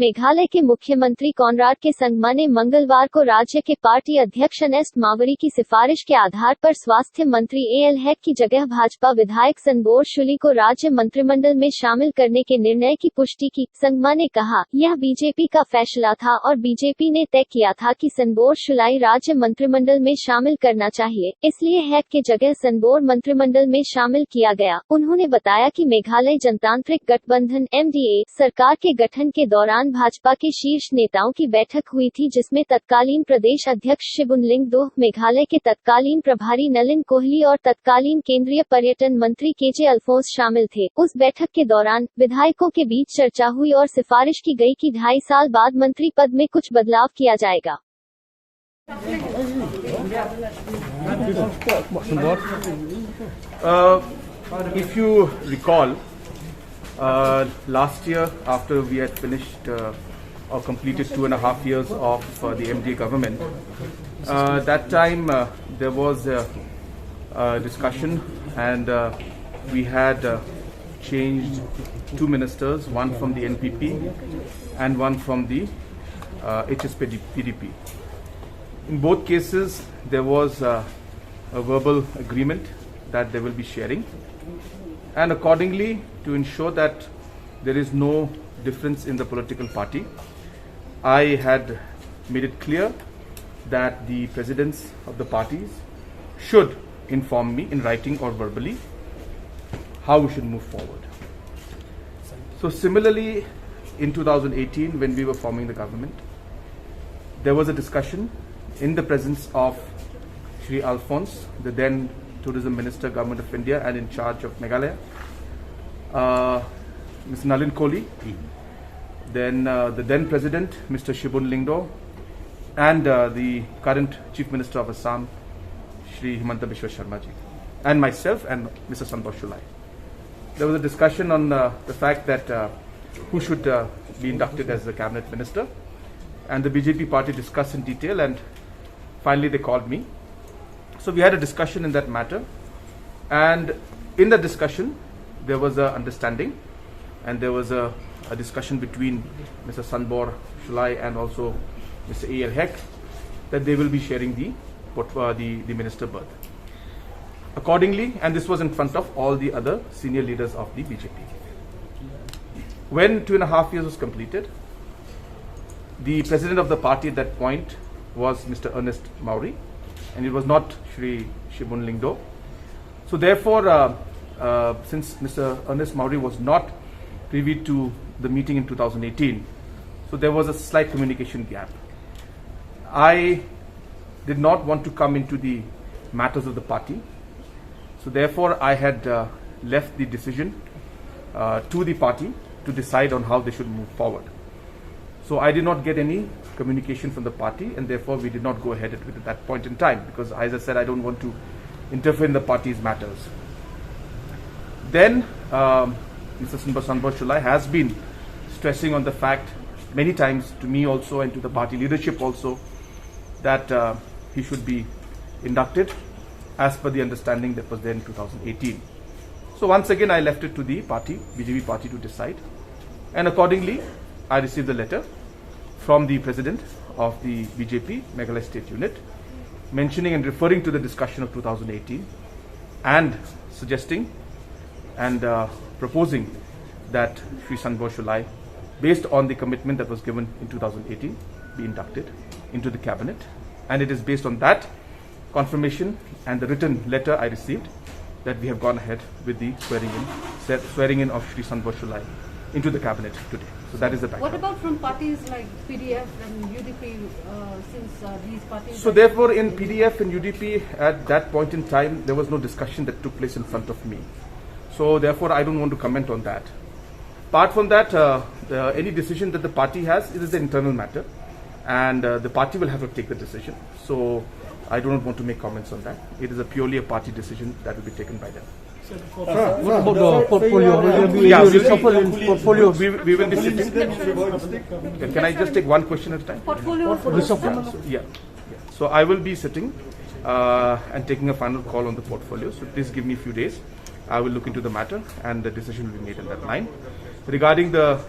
मेघालय के मुख्यमंत्री कॉनराड के संगमा ने मंगलवार को राज्य के पार्टी अध्यक्ष अनेस्ट मावरी की सिफारिश के आधार पर स्वास्थ्य मंत्री एएल हैक की जगह भाजपा विधायक सनबोर शुली को राज्य मंत्रिमंडल में शामिल करने के निर्णय की पुष्टि की। संगमा ने कहा, यह बीजेपी का फैसला था और बीजेपी ने तय किया था कि सनबोर शुलाई राज्य मंत्रिमंडल में शामिल करना चाहिए, इसलिए हैक के जगह सनबोर मंत्रिमंडल में शामिल किया गया। उन्होंने बताया कि मेघालय जनतांत्रिक गठबंधन (MDA) सरकार के गठन के दौरान भाजपा के शीर्ष नेताओं की बैठक हुई थी, जिसमें तत्कालीन प्रदेश अध्यक्ष शिबुन लिंगदोह, मेघालय के तत्कालीन प्रभारी नलिन कोहली और तत्कालीन केंद्रीय पर्यटन मंत्री केजे अल्फोंस शामिल थे। उस बैठक के दौरान विधायकों के बीच चर्चा हुई और सिफारिश की गई कि 2.5 साल बाद मंत्री पद में कुछ बदलाव किया जाएगा। If you recall, last year after we had finished or completed 2.5 years of the MDA government, that time there was a discussion and we had changed 2 ministers, one from the NPP and one from the HSPDP. In both cases there was a verbal agreement that they will be sharing, and accordingly, to ensure that there is no difference in the political party, I had made it clear that the presidents of the parties should inform me in writing or verbally how we should move forward. So similarly, in 2018 when we were forming the government, there was a discussion in the presence of Shri Alphonse, the then Tourism Minister, Government of India, and in charge of Meghalaya, Mr. Nalin Kohli, then the then President, Mr. Shibun Lingdo, and the current Chief Minister of Assam, Shri Himanta Biswa Sharma ji, and myself and Mr. Sambor Shulai. There was a discussion on the fact that who should be inducted as the Cabinet Minister, and the BJP party discussed in detail, and finally they called me. So we had a discussion in that matter, and in the discussion there was a understanding, and there was a discussion between Mr. Sanbor Shulai and also Mr. A.L. Heck that they will be sharing the minister berth. Accordingly, and this was in front of all the other senior leaders of the BJP. When 2.5 years was completed, the president of the party at that point was Mr. Ernest Mauri, and it was not Shri Shibun Lingdo. So therefore, since Mr. Ernest Mauri was not privy to the meeting in 2018, so there was a slight communication gap. I did not want to come into the matters of the party, so therefore I had left the decision to the party to decide on how they should move forward. So I did not get any communication from the party, and therefore we did not go ahead with it at that point in time, because as I said, I don't want to interfere in the party's matters. Then Mr. Sanbor Shulai has been stressing on the fact many times to me also and to the party leadership also that he should be inducted as per the understanding that was there in 2018. So once again I left it to the party, BJP party, to decide, and accordingly I received a letter from the president of the BJP Meghalaya State Unit mentioning and referring to the discussion of 2018 and suggesting and proposing that Shri Sanbor Shulai, based on the commitment that was given in 2018, be inducted into the cabinet, and it is based on that confirmation and the written letter I received that we have gone ahead with the swearing in of Shri Sanbor Shulai into the cabinet today. So that is the background. What about from parties like PDF and UDP, since these parties... So therefore in PDF and UDP at that point in time there was no discussion that took place in front of me. So therefore I don't want to comment on that. Apart from that, any decision that the party has, it is an internal matter, and the party will have to take the decision. So I do not want to make comments on that. It is purely a party decision that will be taken by them. What about the portfolio? Yeah, portfolio. We will be sitting. Can I just take one question at a time? Portfolio. Yeah. So I will be sitting and taking a final call on the portfolio. So please give me a few days. I will look into the matter and the decision will be made in that line. Regarding the